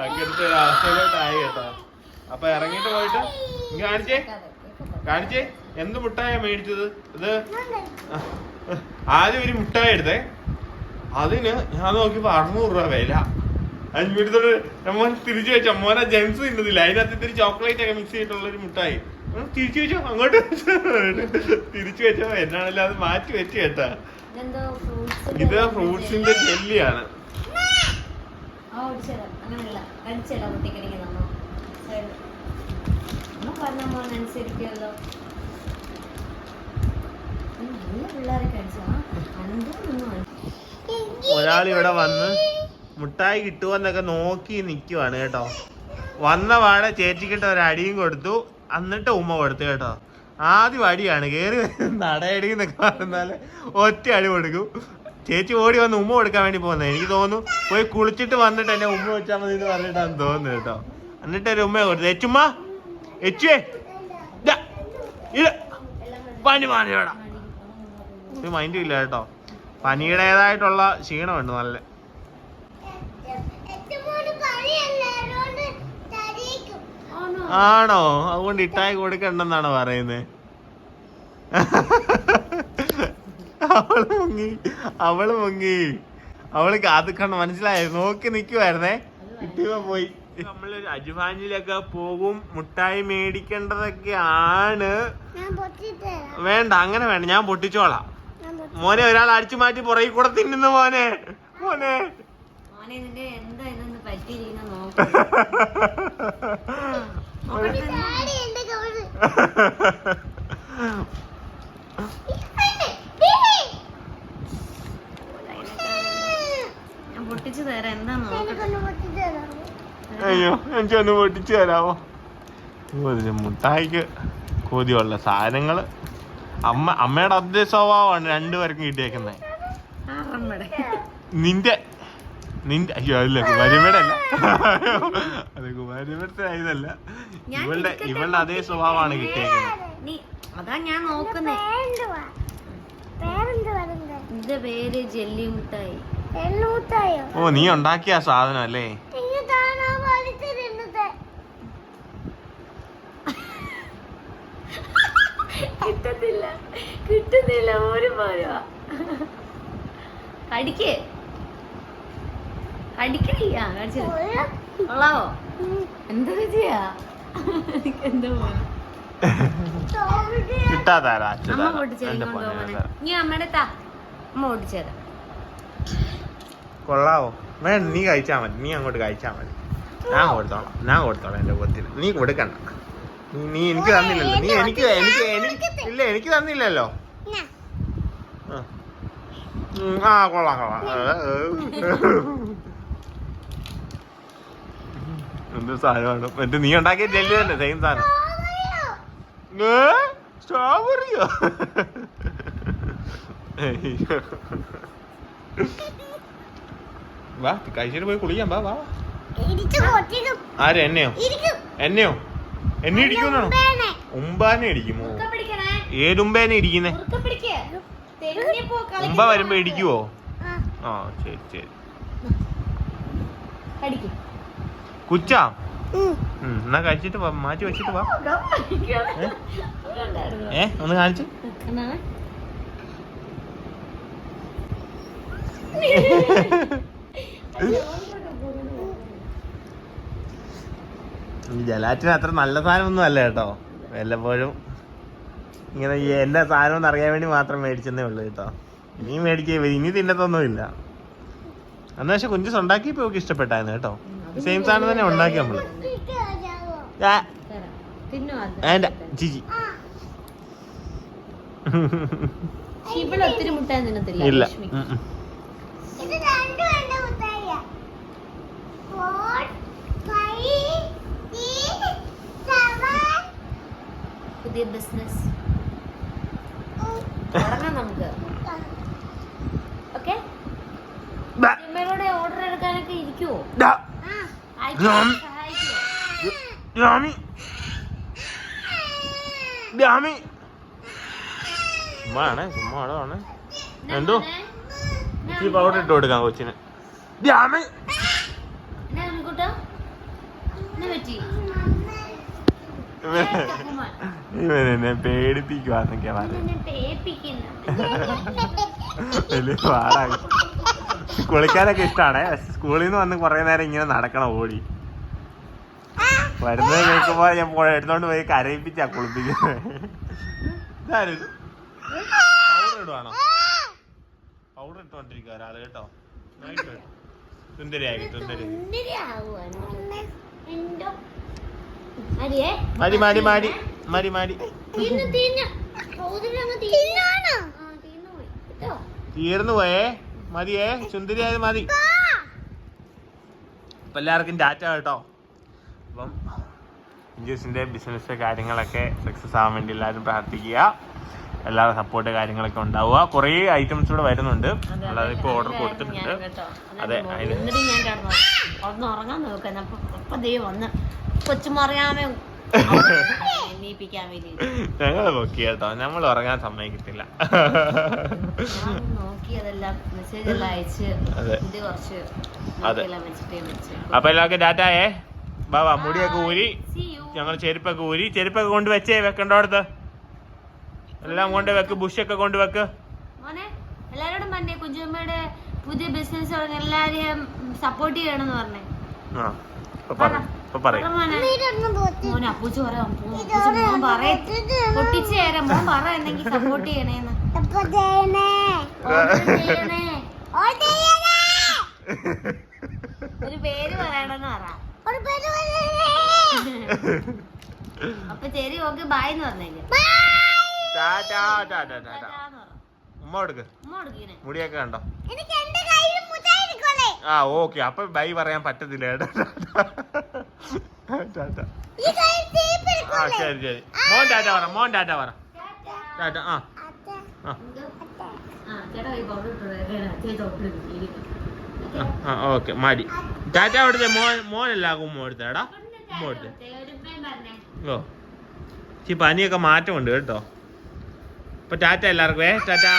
അങ്ങനത്തെ ഒരു അവസ്ഥയിലോട്ടായി കേട്ടോ. അപ്പൊ ഇറങ്ങിട്ട് പോയിട്ട് കാണിച്ചേ എന്ത് മുട്ടായ മേടിച്ചത്? ഇത് ആദ്യം ഒരു മുട്ടായി എടുത്തേ, അതിന് ഞാൻ നോക്കിയപ്പോ 600 രൂപ വില. 5 മിനിറ്റോട് മോൻ തിരിച്ചു വെച്ചോ, മോനെ ജെംസ് തിന്നുന്നില്ല, അതിനകത്ത് ഇത്തിരി ചോക്ലേറ്റ് ഒക്കെ മിക്സ് ചെയ്തിട്ടുള്ള ഒരു മുട്ടായി. തിരിച്ചു വെച്ചോ, അങ്ങോട്ട് തിരിച്ചു വെച്ചോ. എന്നാണല്ലോ അത് മാറ്റി വെച്ച് കേട്ടാ. ഇത് ഫ്രൂട്ട്സിന്റെ ജെല്ലിയാണ്. ഒരാളിവിടെ വന്ന് മുട്ടായി കിട്ടുമെന്നൊക്കെ നോക്കി നിക്കുവാണ് കേട്ടോ. വന്ന പാടെ ചേച്ചിക്കിട്ട് ഒരു അടിയും കൊടുത്തു, എന്നിട്ട് ഉമ്മ കൊടുത്തു കേട്ടോ. ആദ്യം അടിയാണ്, കേറി നടയടി എന്നൊക്കെ പറഞ്ഞാല് ഒറ്റ അടി കൊടുക്കും. ചേച്ചി ഓടി വന്ന് ഉമ്മ കൊടുക്കാൻ വേണ്ടി പോകുന്നത്. എനിക്ക് തോന്നുന്നു പോയി കുളിച്ചിട്ട് വന്നിട്ട് എന്നെ ഉമ്മ വെച്ചാൽ മതി എന്ന് പറഞ്ഞിട്ടാണ് തോന്നുന്നു കേട്ടോ. എന്നിട്ട് ഒരു ഉമ്മ കൊടുത്തു. എച്ചുമ്മ എച്ചുവേ പനി മാറിയോടാ. ഇത് മൈൻഡും ഇല്ല കേട്ടോ. പനിയുടേതായിട്ടുള്ള ക്ഷീണമുണ്ട് നല്ല. ആണോ? അതുകൊണ്ട് ഇട്ടായി കൊടുക്കണ്ടെന്നാണോ പറയുന്നത്? അവള് മുങ്ങി അവൾക്ക് അത് കണ്ട് മനസ്സിലായി, നോക്കി നിക്കുവായിരുന്നേ. ഇട്ടുക പോയി. നമ്മള് അജുഭാഞ്ചിലൊക്കെ പോകും, മുട്ടായി മേടിക്കേണ്ടതൊക്കെ ആണ്. വേണ്ട, അങ്ങനെ വേണ്ട, ഞാൻ പൊട്ടിച്ചോളാം. മോനെ ഒരാൾ അടിച്ചു മാറ്റി പുറകെ കൂടെ തിന്നുന്നു മോനെ. മോനെ അയ്യോ, എനിക്കൊന്ന് പൊട്ടിച്ചു തരാമോ? മുട്ടായിക്ക് കൊതിയുള്ള സാധനങ്ങള്. അമ്മയുടെ അതേ സ്വഭാവമാണ് രണ്ടുപേർക്കും കിട്ടിയേക്കുന്നത്. നിന്റെ അയ്യോ അല്ല, കുമാരിയമ്മയുടെ അല്ല, അത് കുമാരിയമ്മയുടെ ഇതല്ല, ഇവളുടെ അതേ സ്വഭാവമാണ് കിട്ടിയേക്കുന്നത്. അതാ ഞാൻ നോക്കുന്നേ. പേര് ജെല്ലി മുട്ടായി. ഓ, നീ ഉണ്ടാക്കിയ സാധനം അല്ലേ? കിട്ടുന്നില്ല ഒരു പോരാ. കടിക്കേ കടിക്കണില്ല. കൊള്ളാവോ? എന്താ ചെയ്യാ? എന്താ കിട്ടാതാരാ? അമ്മ പൊട്ടിച്ചേരാ. നീ അമ്മയുടെ അമ്മ പൊട്ടിച്ചേരാ. കൊള്ളാവോ? വേണ്ട, നീ കഴിച്ചാ മതി, നീ അങ്ങോട്ട് കഴിച്ചാ മതി. ഞാൻ കൊടുത്തോളാം എന്റെ കൊത്തിന്. നീ കൊടുക്കണ്ട. നീ എനിക്ക് തന്നില്ലല്ലോ. നീ എനിക്ക് ഇല്ല, എനിക്ക് തന്നില്ലല്ലോ. ആ കൊള്ളാം. എന്ത് സാധനമാണ്? മറ്റേ നീ ഉണ്ടാക്കിയ ജെല്ലി തന്നെ, സെയിം സാധനം. സ്ട്രോബെറിയോ? വാ, കഴിച്ചിട്ട് പോയി കുളിക്കാം. വാ. ആര്? എന്നെയോ? എന്നെ ഇടിക്കുന്നാണോ? ഉമ്പാനെ ഇടിക്കുമോ? ഏതുമ്പേനെ ഇടിക്കുന്നേ? ഉമ്പ വരുമ്പോ ഇടിക്കുവോ? ആ, ശരി. കുച്ചാ? എന്നാ കഴിച്ചിട്ട് മാറ്റി വെച്ചിട്ട് വാ. ഒന്ന് കാണിച്ചു. ജലാറ്റിന് അത്ര നല്ല സാധനമൊന്നും അല്ല കേട്ടോ. വല്ലപ്പോഴും ഇങ്ങനെ എല്ലാ സാധനം ഒന്ന് അറിയാൻ വേണ്ടി മാത്രം മേടിച്ചെന്നേ ഉള്ളു കേട്ടോ. ഇനി മേടിക്കുക, ഇനി തിന്നത്തൊന്നുമില്ല. അന്ന് പക്ഷെ കുഞ്ചസ് ഉണ്ടാക്കിയപ്പോ ഒക്കെ ഇഷ്ടപ്പെട്ടായിരുന്നു കേട്ടോ. സെയിം സാധനം തന്നെ ഉണ്ടാക്കി നമ്മള്. വേണ്ട ജിജി. ഇല്ല. പുതിയ ബിസിനസ് തുടങ്ങാം നമുക്ക്. ഓക്കെ, അമ്മയോടെ ഓർഡർ എടുക്കാനൊക്കെ ഇരിക്കുവോ? എന്തോ പൗഡർ ഇട്ട് കൊടുക്കാം കൊച്ചിന്. ഇവനെന്നെ പേടിപ്പിക്കുവാന്നൊക്കെയാ പറയുന്നത്. കുളിക്കാനൊക്കെ ഇഷ്ടാണ്. സ്കൂളിൽ നിന്ന് വന്ന് കുറെ നേരം ഇങ്ങനെ നടക്കണം ഓടി. വരുന്നത് കേൾക്കുമ്പോ ഞാൻ എടുത്തോണ്ട് പോയി കരയിപ്പിച്ചാ കുളിപ്പിക്കുന്നത്. ഇതാരും പൗഡർ ഇടുവാണോ? പൗഡർ ഇട്ടോണ്ടിരിക്കുക ഒരാള് കേട്ടോ. സുന്ദരിയായി സുന്ദരി. മതി മതി മതി മതി മതി. തീർന്നു പോയേ. മതിയേ, സുന്ദരിയായത് മതി. അപ്പൊ എല്ലാവർക്കും ടാറ്റ കേട്ടോ. അപ്പം ഇഞ്ചൂസിന്റെ ബിസിനസ് കാര്യങ്ങളൊക്കെ സക്സസ് ആവാൻ വേണ്ടി എല്ലാവരും പ്രാർത്ഥിക്കുക. എല്ലാവരും സപ്പോർട്ട് കാര്യങ്ങളൊക്കെ ഉണ്ടാവുക. കുറേ ഐറ്റംസ് കൂടെ വരുന്നുണ്ട്. അല്ലാതെ ഇപ്പൊ ഓർഡർ കൊടുത്തിട്ടുണ്ട്. അതെ, ഉറങ്ങാൻ നോക്കാൻ അപ്പൊ ദൈവം വന്ന് കൊച്ചുമറിയാമേ ഞങ്ങൾ നോക്കി കേട്ടോ. നമ്മൾ ഉറങ്ങാൻ സമ്മതിക്കത്തില്ല. നോക്കിയതെല്ലാം മെസ്സേജ് എല്ലാം അയച്ച് ഇത് കുറച്ച് അപ്പൊ എല്ലാവർക്കും ടാറ്റായേ. ബാബാ മുടിയൊക്കെ ഊരി, ഞങ്ങൾ ചെരുപ്പൊക്കെ ഊരി. ചെരുപ്പൊക്കെ കൊണ്ട് വെച്ചേ, വെക്കണ്ടോടത്ത് എല്ലാം കൊണ്ട് വെക്ക്. ബുഷൊക്കെ കൊണ്ട് വെക്ക്. മോനെ എല്ലാരോടും പറഞ്ഞേ കുഞ്ചുമ്മയുടെ പുതിയ ബിസിനസ് തുടങ്ങി എല്ലാരെയും സപ്പോർട്ട് ചെയ്യണമെന്ന് പറഞ്ഞേ. മോനെ അപ്പൂച്ച് പറയാം, മോൻ പറയേ പൊട്ടിച്ച് തരാം. മോൻ പറ എന്നെങ്കിൽ സപ്പോർട്ട് ചെയ്യണേന്ന്. ഒരു പേര് പറയണമെന്ന് പറ. അപ്പൊ ശരി, ഓക്കെ ബൈ എന്ന് പറഞ്ഞേക്ക്. ഉമ്മ കൊടുക്ക്. മുടിയൊക്കെ കണ്ടോ? ആ ഓക്കെ. അപ്പൊ ബൈ പറയാൻ പറ്റത്തില്ല കേട്ടോ. ആ ശരി ശരി. മോൻ ടാറ്റ പറ. മോൻ ടാറ്റ പറ. ടാറ്റ. ആ ഓക്കെ മതി. ടാറ്റ കൊടുത്തേ. മോനെല്ലാവർക്കും ഉമ്മ കൊടുത്തേടാ. ഉമ്മ കൊടുത്തേ. ഓ ഈ പനിയൊക്കെ മാറ്റമുണ്ട് കേട്ടോ. അപ്പൊ ടാറ്റ എല്ലാവർക്കും. ടാറ്റാ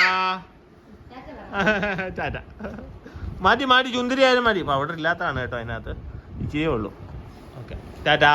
ടാറ്റ. മതി മതി. ചുന്ദരിയായാലും മതി. പൗഡർ ഇല്ലാത്തതാണ് കേട്ടോ അതിനകത്ത്. ഇച്ചിരിയേ ഉള്ളൂ. ഓക്കെ ടാറ്റാ.